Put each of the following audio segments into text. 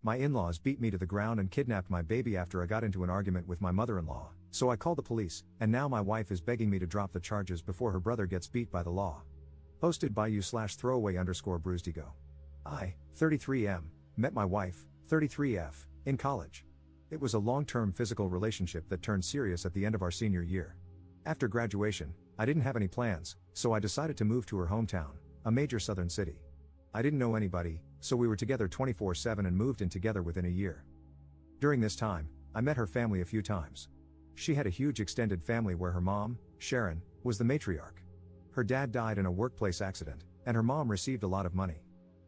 My in-laws beat me to the ground and kidnapped my baby after I got into an argument with my mother-in-law, so I called the police, and now my wife is begging me to drop the charges before her brother gets beat by the law. Posted by you/throwaway_bruisedigo. I, 33M, met my wife, 33F, in college. It was a long-term physical relationship that turned serious at the end of our senior year. After graduation, I didn't have any plans, so I decided to move to her hometown, a major southern city. I didn't know anybody, so we were together 24/7 and moved in together within a year. During this time, I met her family a few times. She had a huge extended family where her mom, Sharon, was the matriarch. Her dad died in a workplace accident, and her mom received a lot of money.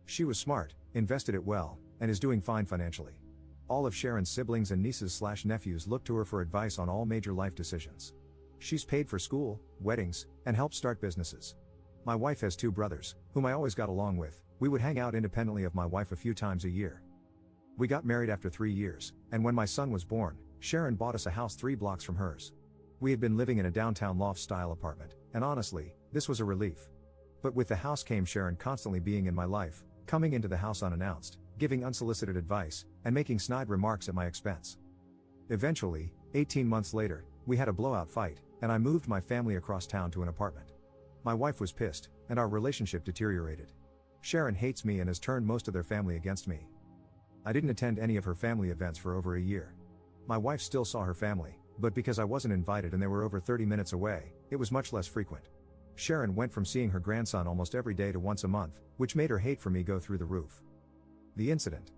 She was smart, invested it well, and is doing fine financially. All of Sharon's siblings and nieces/nephews look to her for advice on all major life decisions. She's paid for school, weddings, and helped start businesses. My wife has 2 brothers, whom I always got along with. We would hang out independently of my wife a few times a year. We got married after 3 years, and when my son was born, Sharon bought us a house 3 blocks from hers. We had been living in a downtown loft-style apartment, and honestly, this was a relief. But with the house came Sharon constantly being in my life, coming into the house unannounced, giving unsolicited advice, and making snide remarks at my expense. Eventually, 18 months later, we had a blowout fight, and I moved my family across town to an apartment. My wife was pissed, and our relationship deteriorated. Sharon hates me and has turned most of their family against me. I didn't attend any of her family events for over a year. My wife still saw her family, but because I wasn't invited and they were over 30 minutes away, it was much less frequent. Sharon went from seeing her grandson almost every day to once a month, which made her hate for me go through the roof. The incident.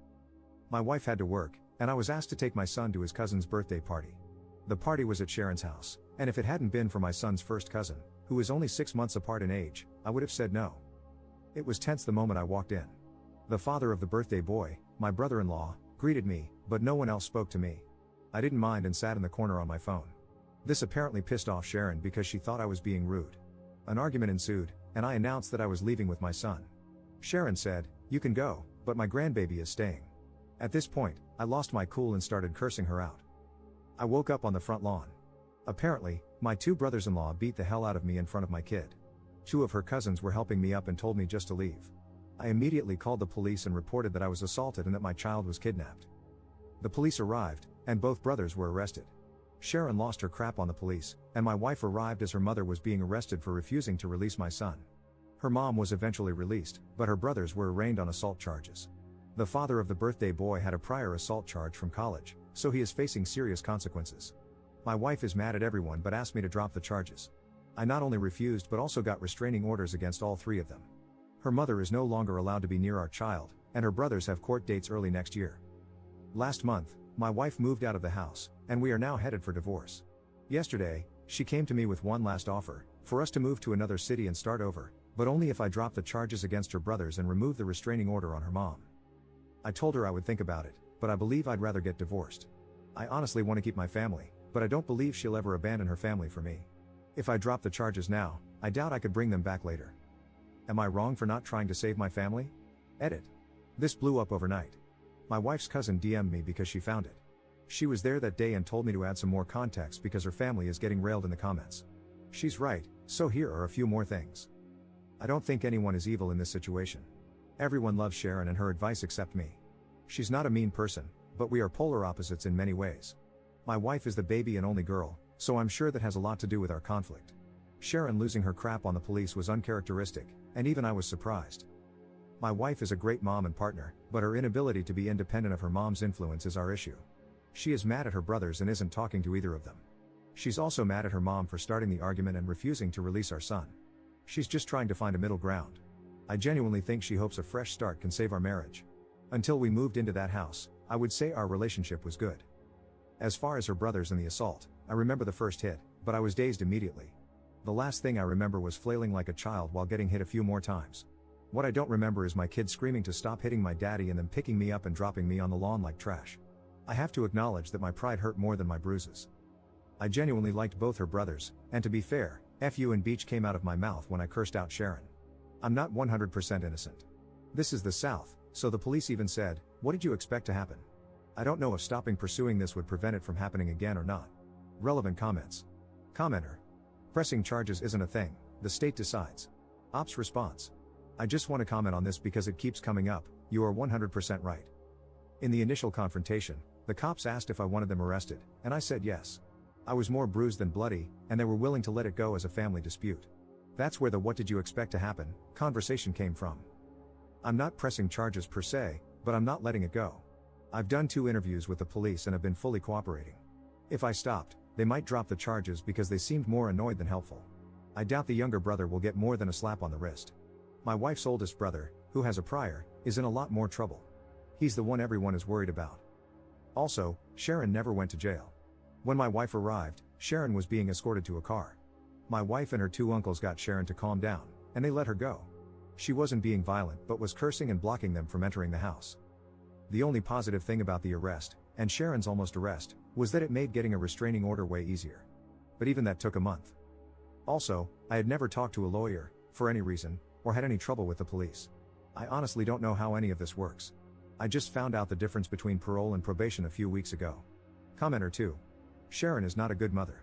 My wife had to work, and I was asked to take my son to his cousin's birthday party. The party was at Sharon's house, and if it hadn't been for my son's first cousin, who is only 6 months apart in age, I would have said no. It was tense the moment I walked in. The father of the birthday boy, my brother-in-law, greeted me, but no one else spoke to me. I didn't mind and sat in the corner on my phone. This apparently pissed off Sharon because she thought I was being rude. An argument ensued, and I announced that I was leaving with my son. Sharon said, "You can go, but my grandbaby is staying." At this point, I lost my cool and started cursing her out. I woke up on the front lawn. Apparently, my 2 brothers-in-law beat the hell out of me in front of my kid. 2 of her cousins were helping me up and told me just to leave. I immediately called the police and reported that I was assaulted and that my child was kidnapped. The police arrived, and both brothers were arrested. Sharon lost her crap on the police, and my wife arrived as her mother was being arrested for refusing to release my son. Her mom was eventually released, but her brothers were arraigned on assault charges. The father of the birthday boy had a prior assault charge from college, so he is facing serious consequences. My wife is mad at everyone but asked me to drop the charges. I not only refused but also got restraining orders against all 3 of them. Her mother is no longer allowed to be near our child, and her brothers have court dates early next year. Last month, my wife moved out of the house, and we are now headed for divorce. Yesterday, she came to me with one last offer, for us to move to another city and start over, but only if I drop the charges against her brothers and remove the restraining order on her mom. I told her I would think about it, but I believe I'd rather get divorced. I honestly want to keep my family, but I don't believe she'll ever abandon her family for me. If I drop the charges now, I doubt I could bring them back later. Am I wrong for not trying to save my family? Edit. This blew up overnight. My wife's cousin DM'd me because she found it. She was there that day and told me to add some more context because her family is getting railed in the comments. She's right, so here are a few more things. I don't think anyone is evil in this situation. Everyone loves Sharon and her advice except me. She's not a mean person, but we are polar opposites in many ways. My wife is the baby and only girl, so I'm sure that has a lot to do with our conflict. Sharon losing her crap on the police was uncharacteristic, and even I was surprised. My wife is a great mom and partner, but her inability to be independent of her mom's influence is our issue. She is mad at her brothers and isn't talking to either of them. She's also mad at her mom for starting the argument and refusing to release our son. She's just trying to find a middle ground. I genuinely think she hopes a fresh start can save our marriage. Until we moved into that house, I would say our relationship was good. As far as her brothers and the assault, I remember the first hit, but I was dazed immediately. The last thing I remember was flailing like a child while getting hit a few more times. What I don't remember is my kid screaming to stop hitting my daddy and then picking me up and dropping me on the lawn like trash. I have to acknowledge that my pride hurt more than my bruises. I genuinely liked both her brothers, and to be fair, F you and Beach came out of my mouth when I cursed out Sharon. I'm not 100% innocent. This is the South, so the police even said, "What did you expect to happen?" I don't know if stopping pursuing this would prevent it from happening again or not. Relevant comments. Commenter. Pressing charges isn't a thing, the state decides. Ops response. I just want to comment on this because it keeps coming up, you are 100% right. In the initial confrontation, the cops asked if I wanted them arrested, and I said yes. I was more bruised than bloody, and they were willing to let it go as a family dispute. That's where the "what did you expect to happen" conversation came from. I'm not pressing charges per se, but I'm not letting it go. I've done 2 interviews with the police and have been fully cooperating. If I stopped, they might drop the charges because they seemed more annoyed than helpful. I doubt the younger brother will get more than a slap on the wrist. My wife's oldest brother, who has a prior, is in a lot more trouble. He's the one everyone is worried about. Also, Sharon never went to jail. When my wife arrived, Sharon was being escorted to a car. My wife and her 2 uncles got Sharon to calm down, and they let her go. She wasn't being violent but was cursing and blocking them from entering the house. The only positive thing about the arrest, and Sharon's almost arrest, was that it made getting a restraining order way easier. But even that took a month. Also, I had never talked to a lawyer, for any reason, or had any trouble with the police. I honestly don't know how any of this works. I just found out the difference between parole and probation a few weeks ago. Commenter 2. Sharon is not a good mother.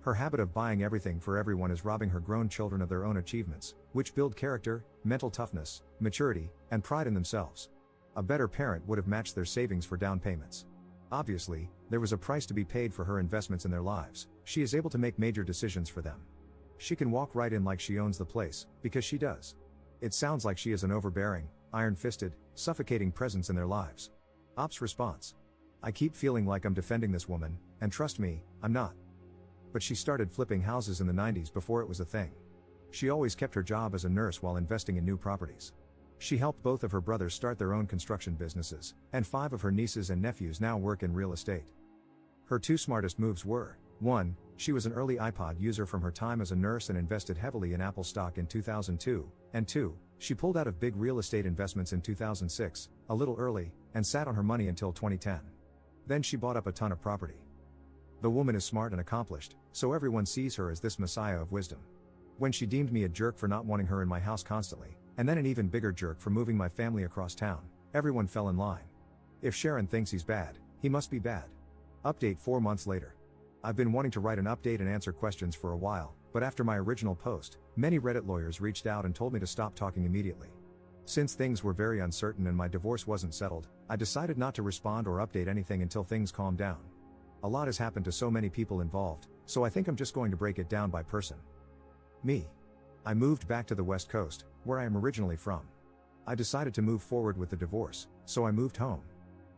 Her habit of buying everything for everyone is robbing her grown children of their own achievements, which build character, mental toughness, maturity, and pride in themselves. A better parent would have matched their savings for down payments. Obviously, there was a price to be paid for her investments in their lives. She is able to make major decisions for them. She can walk right in like she owns the place, because she does. It sounds like she is an overbearing, iron-fisted, suffocating presence in their lives. Ops response. I keep feeling like I'm defending this woman, and trust me, I'm not. But she started flipping houses in the 90s before it was a thing. She always kept her job as a nurse while investing in new properties. She helped both of her brothers start their own construction businesses, and 5 of her nieces and nephews now work in real estate. Her 2 smartest moves were: 1, she was an early iPod user from her time as a nurse and invested heavily in Apple stock in 2002, and 2, she pulled out of big real estate investments in 2006, a little early, and sat on her money until 2010. Then she bought up a ton of property. The woman is smart and accomplished, so everyone sees her as this messiah of wisdom. When she deemed me a jerk for not wanting her in my house constantly, and then an even bigger jerk for moving my family across town, everyone fell in line. If Sharon thinks he's bad, he must be bad. Update 4 months later. I've been wanting to write an update and answer questions for a while, but after my original post, many Reddit lawyers reached out and told me to stop talking immediately. Since things were very uncertain and my divorce wasn't settled, I decided not to respond or update anything until things calmed down. A lot has happened to so many people involved, so I think I'm just going to break it down by person. Me. I moved back to the West Coast, where I am originally from. I decided to move forward with the divorce, so I moved home.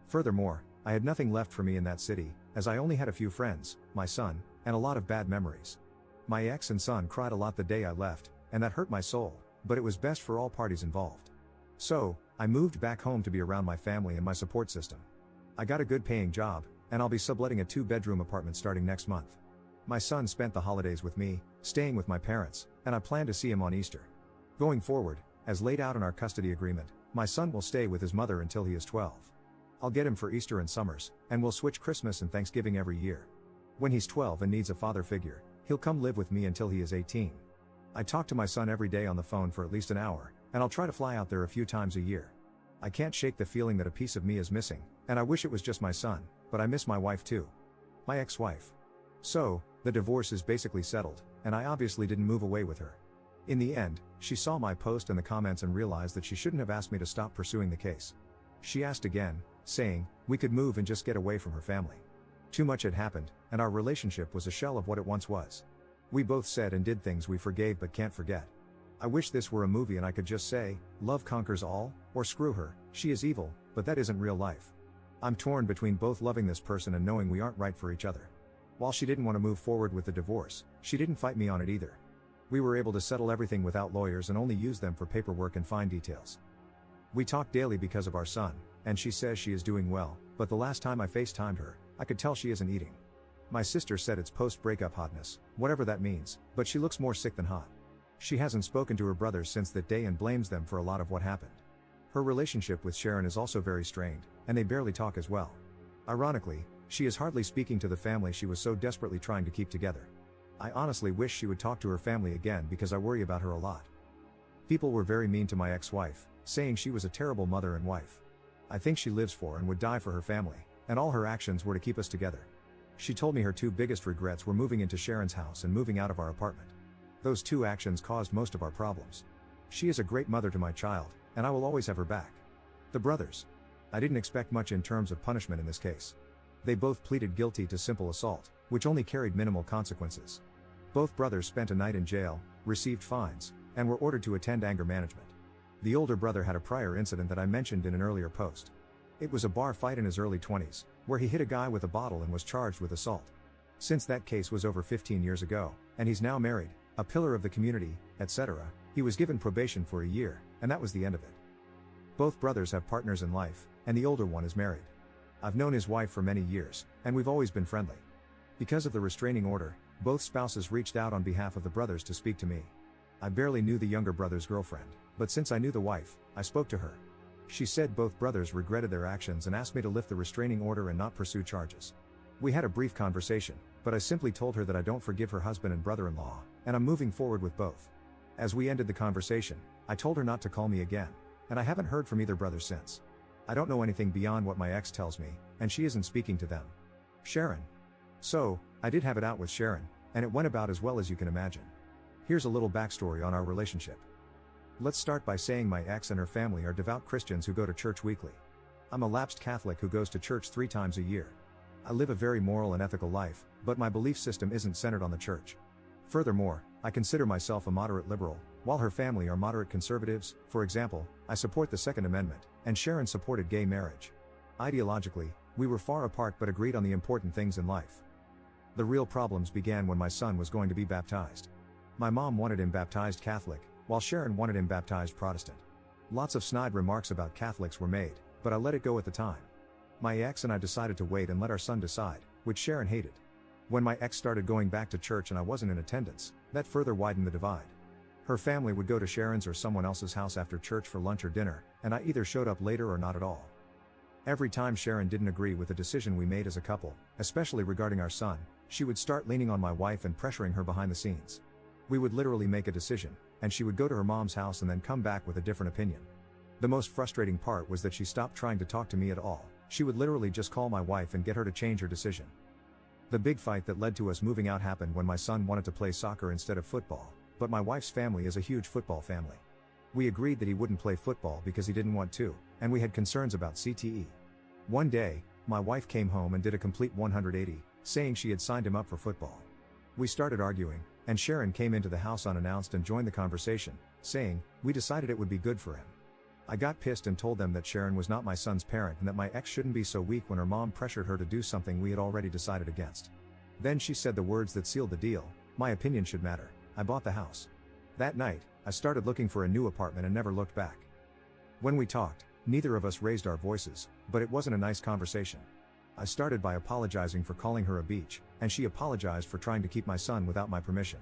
Furthermore, I had nothing left for me in that city, as I only had a few friends, my son, and a lot of bad memories. My ex and son cried a lot the day I left, and that hurt my soul, but it was best for all parties involved. So, I moved back home to be around my family and my support system. I got a good paying job, and I'll be subletting a 2-bedroom apartment starting next month. My son spent the holidays with me, staying with my parents, and I plan to see him on Easter. Going forward, as laid out in our custody agreement, my son will stay with his mother until he is 12. I'll get him for Easter and summers, and we'll switch Christmas and Thanksgiving every year. When he's 12 and needs a father figure, he'll come live with me until he is 18. I talk to my son every day on the phone for at least an hour, and I'll try to fly out there a few times a year. I can't shake the feeling that a piece of me is missing, and I wish it was just my son, but I miss my wife too. My ex-wife. So, the divorce is basically settled, and I obviously didn't move away with her. In the end, she saw my post and the comments and realized that she shouldn't have asked me to stop pursuing the case. She asked again, saying we could move and just get away from her family. Too much had happened, and our relationship was a shell of what it once was. We both said and did things we forgave but can't forget. I wish this were a movie and I could just say, love conquers all, or screw her, she is evil, but that isn't real life. I'm torn between both loving this person and knowing we aren't right for each other. While she didn't want to move forward with the divorce, she didn't fight me on it either. We were able to settle everything without lawyers and only use them for paperwork and fine details. We talk daily because of our son, and she says she is doing well, but the last time I FaceTimed her, I could tell she isn't eating. My sister said it's post-breakup hotness, whatever that means, but she looks more sick than hot. She hasn't spoken to her brothers since that day and blames them for a lot of what happened. Her relationship with Sharon is also very strained, and they barely talk as well. Ironically, she is hardly speaking to the family she was so desperately trying to keep together. I honestly wish she would talk to her family again because I worry about her a lot. People were very mean to my ex-wife, saying she was a terrible mother and wife. I think she lives for and would die for her family, and all her actions were to keep us together. She told me her 2 biggest regrets were moving into Sharon's house and moving out of our apartment. Those 2 actions caused most of our problems. She is a great mother to my child, and I will always have her back. The brothers. I didn't expect much in terms of punishment in this case. They both pleaded guilty to simple assault, which only carried minimal consequences. Both brothers spent a night in jail, received fines, and were ordered to attend anger management. The older brother had a prior incident that I mentioned in an earlier post. It was a bar fight in his early 20s, where he hit a guy with a bottle and was charged with assault. Since that case was over 15 years ago, and he's now married, a pillar of the community, etc., he was given probation for a year, and that was the end of it. Both brothers have partners in life, and the older one is married. I've known his wife for many years, and we've always been friendly. Because of the restraining order, both spouses reached out on behalf of the brothers to speak to me. I barely knew the younger brother's girlfriend, but since I knew the wife, I spoke to her. She said both brothers regretted their actions and asked me to lift the restraining order and not pursue charges. We had a brief conversation, but I simply told her that I don't forgive her husband and brother-in-law, and I'm moving forward with both. As we ended the conversation, I told her not to call me again, and I haven't heard from either brother since. I don't know anything beyond what my ex tells me, and she isn't speaking to them. Sharon. So, I did have it out with Sharon, and it went about as well as you can imagine. Here's a little backstory on our relationship. Let's start by saying my ex and her family are devout Christians who go to church weekly. I'm a lapsed Catholic who goes to church 3 times a year. I live a very moral and ethical life, but my belief system isn't centered on the church. Furthermore, I consider myself a moderate liberal, while her family are moderate conservatives. For example, I support the Second Amendment, and Sharon supported gay marriage. Ideologically, we were far apart but agreed on the important things in life. The real problems began when my son was going to be baptized. My mom wanted him baptized Catholic, while Sharon wanted him baptized Protestant. Lots of snide remarks about Catholics were made, but I let it go at the time. My ex and I decided to wait and let our son decide, which Sharon hated. When my ex started going back to church and I wasn't in attendance, that further widened the divide. Her family would go to Sharon's or someone else's house after church for lunch or dinner, and I either showed up later or not at all. Every time Sharon didn't agree with the decision we made as a couple, especially regarding our son, she would start leaning on my wife and pressuring her behind the scenes. We would literally make a decision, and she would go to her mom's house and then come back with a different opinion. The most frustrating part was that she stopped trying to talk to me at all. She would literally just call my wife and get her to change her decision. The big fight that led to us moving out happened when my son wanted to play soccer instead of football, but my wife's family is a huge football family. We agreed that he wouldn't play football because he didn't want to, and we had concerns about CTE. One day, my wife came home and did a complete 180, saying she had signed him up for football. We started arguing, and Sharon came into the house unannounced and joined the conversation, saying, "We decided it would be good for him." I got pissed and told them that Sharon was not my son's parent and that my ex shouldn't be so weak when her mom pressured her to do something we had already decided against. Then she said the words that sealed the deal: "My opinion should matter." I bought the house. That night, I started looking for a new apartment and never looked back. When we talked, neither of us raised our voices, but it wasn't a nice conversation. I started by apologizing for calling her a bitch, and she apologized for trying to keep my son without my permission.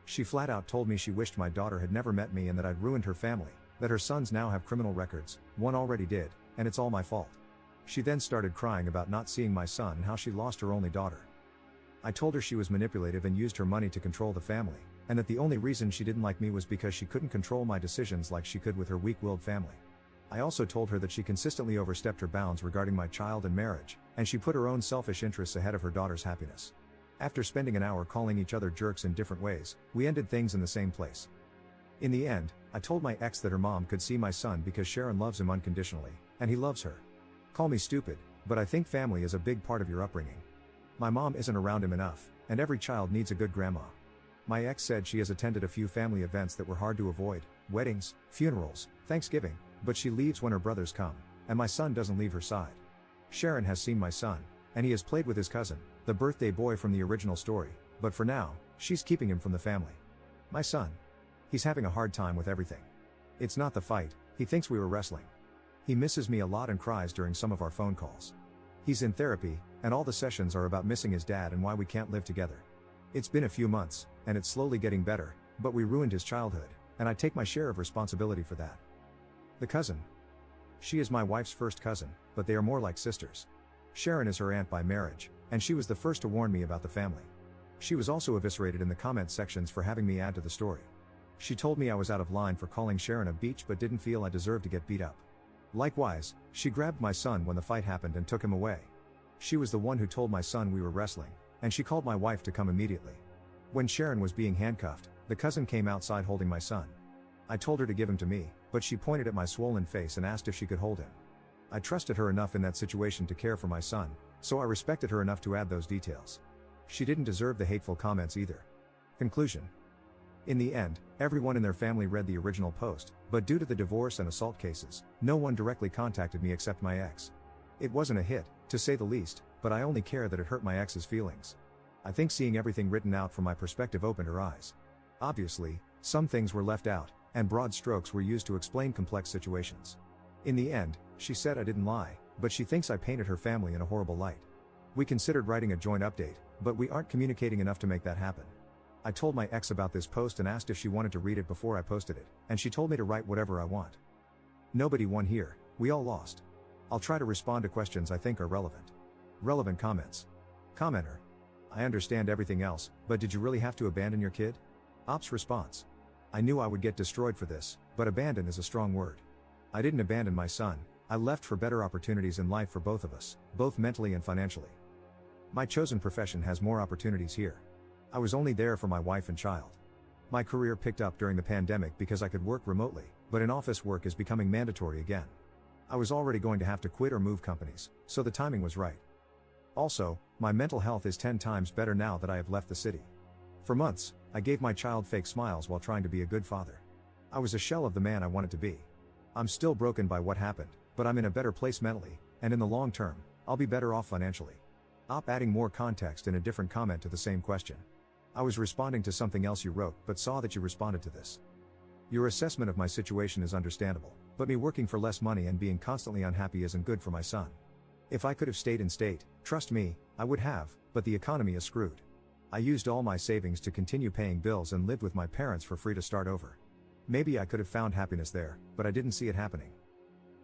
She flat out told me she wished my daughter had never met me and that I'd ruined her family, that her sons now have criminal records, one already did, and it's all my fault. She then started crying about not seeing my son and how she lost her only daughter. I told her she was manipulative and used her money to control the family, and that the only reason she didn't like me was because she couldn't control my decisions like she could with her weak-willed family. I also told her that she consistently overstepped her bounds regarding my child and marriage, and she put her own selfish interests ahead of her daughter's happiness. After spending an hour calling each other jerks in different ways, we ended things in the same place. In the end, I told my ex that her mom could see my son because Sharon loves him unconditionally, and he loves her. Call me stupid, but I think family is a big part of your upbringing. My mom isn't around him enough, and every child needs a good grandma. My ex said she has attended a few family events that were hard to avoid: weddings, funerals, Thanksgiving, but she leaves when her brothers come, and my son doesn't leave her side. Sharon has seen my son, and he has played with his cousin, the birthday boy from the original story, but for now, she's keeping him from the family. My son. He's having a hard time with everything. It's not the fight, he thinks we were wrestling. He misses me a lot and cries during some of our phone calls. He's in therapy, and all the sessions are about missing his dad and why we can't live together. It's been a few months, and it's slowly getting better, but we ruined his childhood, and I take my share of responsibility for that. The cousin. She is my wife's first cousin, but they are more like sisters. Sharon is her aunt by marriage, and she was the first to warn me about the family. She was also eviscerated in the comment sections for having me add to the story. She told me I was out of line for calling Sharon a bitch but didn't feel I deserved to get beat up. Likewise, she grabbed my son when the fight happened and took him away. She was the one who told my son we were wrestling, and she called my wife to come immediately. When Sharon was being handcuffed, the cousin came outside holding my son. I told her to give him to me, but she pointed at my swollen face and asked if she could hold him. I trusted her enough in that situation to care for my son, so I respected her enough to add those details. She didn't deserve the hateful comments either. Conclusion. In the end, everyone in their family read the original post, but due to the divorce and assault cases, no one directly contacted me except my ex. It wasn't a hit, to say the least, but I only care that it hurt my ex's feelings. I think seeing everything written out from my perspective opened her eyes. Obviously, some things were left out, and broad strokes were used to explain complex situations. In the end, she said I didn't lie, but she thinks I painted her family in a horrible light. We considered writing a joint update, but we aren't communicating enough to make that happen. I told my ex about this post and asked if she wanted to read it before I posted it, and she told me to write whatever I want. Nobody won here, we all lost. I'll try to respond to questions I think are relevant. Relevant comments. Commenter. I understand everything else, but did you really have to abandon your kid? Ops response. I knew I would get destroyed for this, but abandon is a strong word. I didn't abandon my son, I left for better opportunities in life for both of us, both mentally and financially. My chosen profession has more opportunities here. I was only there for my wife and child. My career picked up during the pandemic because I could work remotely, but in-office work is becoming mandatory again. I was already going to have to quit or move companies, so the timing was right. Also, my mental health is 10 times better now that I have left the city. For months, I gave my child fake smiles while trying to be a good father. I was a shell of the man I wanted to be. I'm still broken by what happened, but I'm in a better place mentally, and in the long term, I'll be better off financially. Adding more context in a different comment to the same question. I was responding to something else you wrote, but saw that you responded to this. Your assessment of my situation is understandable, but me working for less money and being constantly unhappy isn't good for my son. If I could have stayed in state, trust me, I would have, but the economy is screwed. I used all my savings to continue paying bills and lived with my parents for free to start over. Maybe I could have found happiness there, but I didn't see it happening.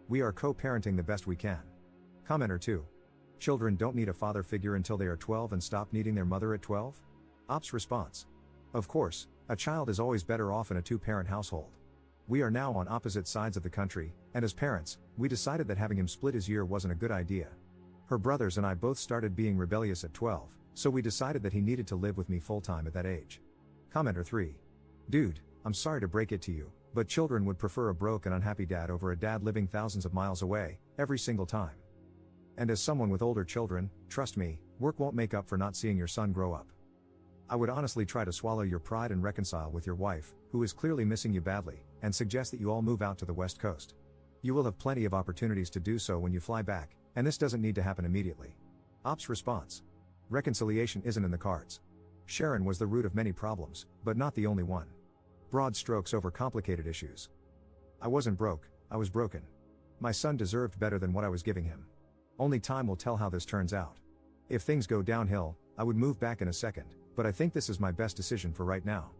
We are co-parenting the best we can. Commenter 2. Children don't need a father figure until they are 12 and stop needing their mother at 12? Ops response. Of course, a child is always better off in a two-parent household. We are now on opposite sides of the country, and as parents, we decided that having him split his year wasn't a good idea. Her brothers and I both started being rebellious at 12, so we decided that he needed to live with me full-time at that age. Commenter 3. Dude, I'm sorry to break it to you, but children would prefer a broke and unhappy dad over a dad living thousands of miles away, every single time. And as someone with older children, trust me, work won't make up for not seeing your son grow up. I would honestly try to swallow your pride and reconcile with your wife, who is clearly missing you badly, and suggest that you all move out to the West Coast. You will have plenty of opportunities to do so when you fly back, and this doesn't need to happen immediately. Ops response. Reconciliation isn't in the cards. Sharon was the root of many problems, but not the only one. Broad strokes over complicated issues. I wasn't broke, I was broken. My son deserved better than what I was giving him. Only time will tell how this turns out. If things go downhill, I would move back in a second, but I think this is my best decision for right now.